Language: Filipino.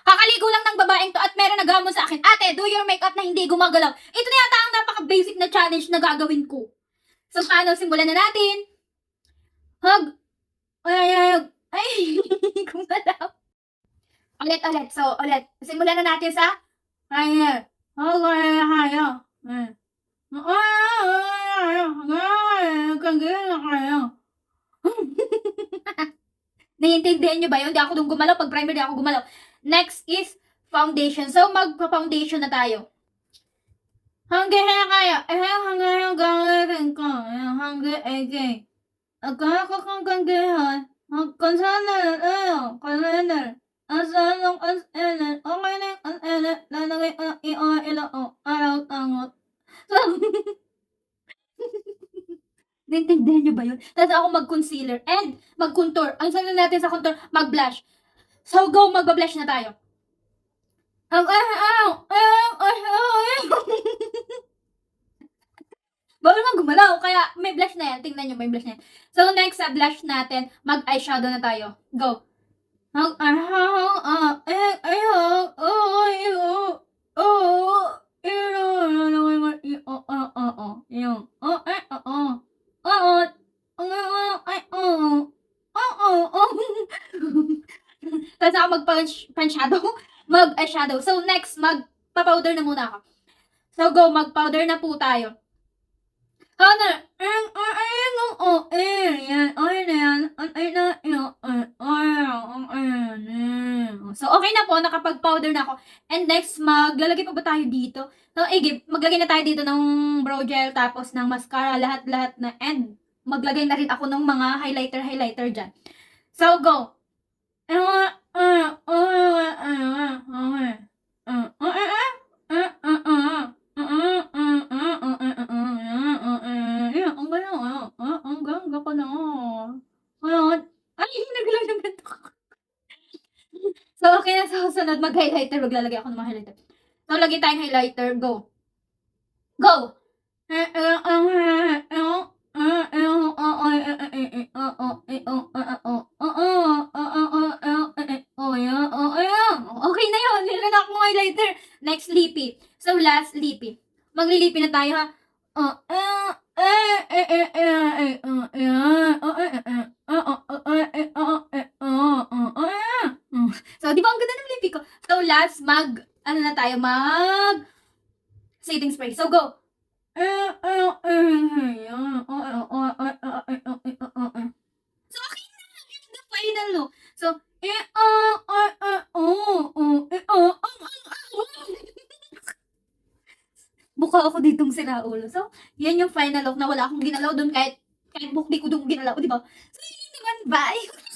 Kakaligo lang ng babaeng to at meron naghamon sa akin, ate, do your makeup na hindi gumagalaw. Ito na yata ang napaka-basic na challenge na gagawin ko. So, paano? Simulan na natin. Hug. Ay, gumalaw. Ulit. So, ulit. Simulan na natin sa hug. Naiintindihan nyo ba yun? Di ako dun gumalaw. Pag primer, di ako gumalaw. Next is foundation. So, magpa-foundation na tayo. Hanggang kaya. Hanggang gagawin ko. Hanggang ege. Agkakakanggandihan. Hanggang sana kalender. Asalong as-elet. Okay na yung as-elet. Lalagay ang i-o-ilo o. Araw-angot. So, naintindihan nyo ba yun? Tapos ako mag-concealer and mag-contour. Ang sana natin sa contour, mag-blush. So, go, mag-blush na tayo. Bawal kang gumalaw, kaya may blush na yan. Tingnan nyo, may blush na yan. So, next sa blush natin, mag-eyeshadow na tayo. Go. Tapos ako mag-pan-shadow, mag-eyeshadow. So, next, magpa-powder na muna ako. So, go, mag-powder na po tayo. So, okay na po, nakapag-powder na ako. And next, maglalagay pa ba tayo dito? So, maglagay na tayo dito ng brow gel, tapos ng mascara, lahat-lahat na. And, maglagay na rin ako ng mga highlighter dyan. So, go! So, okay na sa susunod, mag-highlighter. Maglalagay ako ng mga highlighter. So, lagay tayong highlighter. Go! Go! Okay na yun. Meron na akong highlighter. Next, lippy. So, last, lippy. Maglilippy na tayo, ha? So, di ba ang ganda ng lippy ko? So, last, setting spray. So, go! So, okay na. It's the final look. So, buka ako ditong sinaulo. So, yan yung final look na wala akong ginalaw doon kahit bukli ko doon ginalaw, di ba? So, yun naman, bye!